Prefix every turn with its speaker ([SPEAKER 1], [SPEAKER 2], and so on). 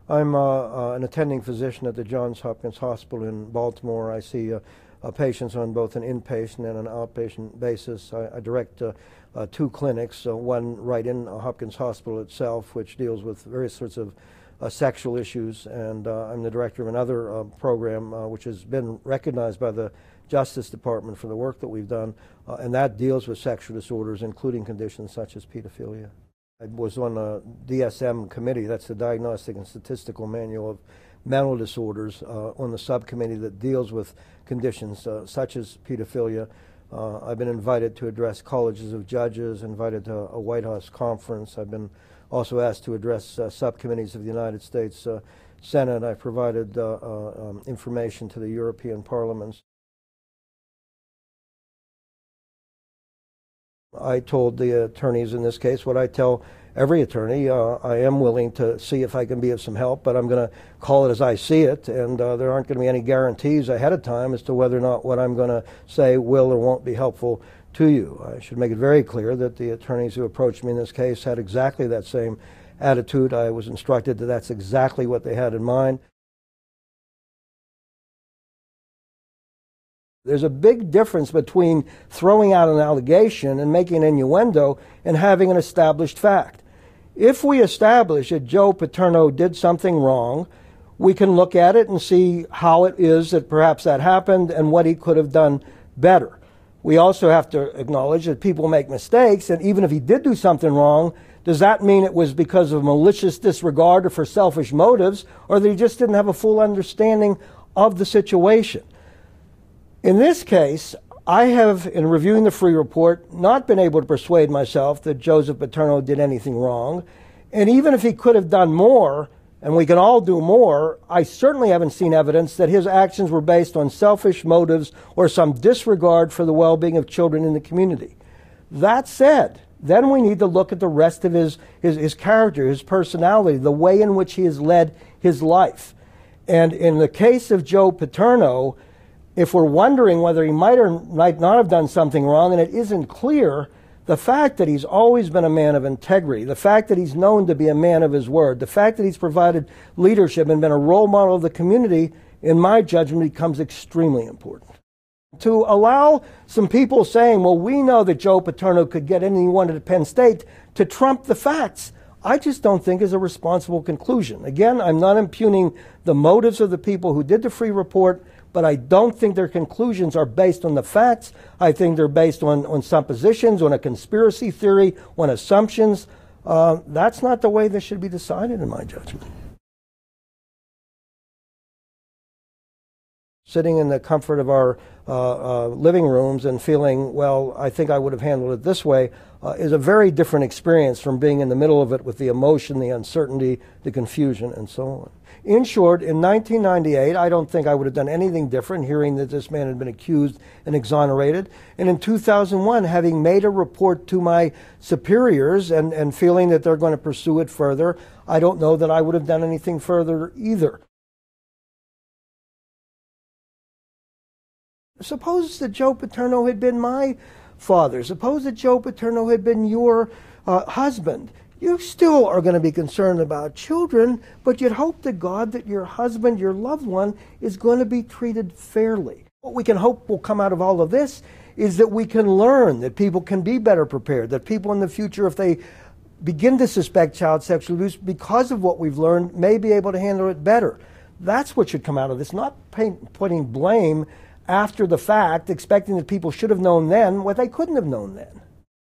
[SPEAKER 1] I'm an attending physician at the Johns Hopkins Hospital in Baltimore. I see patients on both an inpatient and an outpatient basis. I direct two clinics, one right in Hopkins Hospital itself, which deals with various sorts of sexual issues, and I'm the director of another program which has been recognized by the Justice Department for the work that we've done, and that deals with sexual disorders, including conditions such as pedophilia. I was on a DSM committee, that's the Diagnostic and Statistical Manual of Mental Disorders, on the subcommittee that deals with conditions such as pedophilia. I've been invited to address colleges of judges, invited to a White House conference. I've been also asked to address subcommittees of the United States Senate. I've provided information to the European parliaments. I told the attorneys in this case what I tell every attorney. I am willing to see if I can be of some help, but I'm going to call it as I see it, and there aren't going to be any guarantees ahead of time as to whether or not what I'm going to say will or won't be helpful to you. I should make it very clear that the attorneys who approached me in this case had exactly that same attitude. I was instructed that that's exactly what they had in mind. There's a big difference between throwing out an allegation and making an innuendo and having an established fact. If we establish that Joe Paterno did something wrong, we can look at it and see how it is that perhaps that happened and what he could have done better. We also have to acknowledge that people make mistakes, and even if he did do something wrong, does that mean it was because of malicious disregard or for selfish motives, or that he just didn't have a full understanding of the situation? In this case, I have, in reviewing the Free Report, not been able to persuade myself that Joseph Paterno did anything wrong. And even if he could have done more, and we can all do more, I certainly haven't seen evidence that his actions were based on selfish motives or some disregard for the well-being of children in the community. That said, then we need to look at the rest of his character, his personality, the way in which he has led his life. And in the case of Joe Paterno, if we're wondering whether he might or might not have done something wrong, and it isn't clear, the fact that he's always been a man of integrity, the fact that he's known to be a man of his word, the fact that he's provided leadership and been a role model of the community, in my judgment, becomes extremely important. To allow some people saying, well, we know that Joe Paterno could get anything he wanted at Penn State, to trump the facts, I just don't think is a responsible conclusion. Again, I'm not impugning the motives of the people who did the Free Report, but I don't think their conclusions are based on the facts. I think they're based on suppositions, on a conspiracy theory, on assumptions. That's not the way this should be decided, in my judgment. Sitting in the comfort of our living rooms and feeling, well, I think I would have handled it this way, is a very different experience from being in the middle of it with the emotion, the uncertainty, the confusion, and so on. In short, in 1998, I don't think I would have done anything different, hearing that this man had been accused and exonerated. And in 2001, having made a report to my superiors and feeling that they're going to pursue it further, I don't know that I would have done anything further either. Suppose that Joe Paterno had been my father. Suppose that Joe Paterno had been your husband. You still are going to be concerned about children, but you'd hope to God that your husband, your loved one, is going to be treated fairly. What we can hope will come out of all of this is that we can learn, that people can be better prepared, that people in the future, if they begin to suspect child sexual abuse because of what we've learned, may be able to handle it better. That's what should come out of this, not putting blame after the fact, expecting that people should have known then what they couldn't have known then.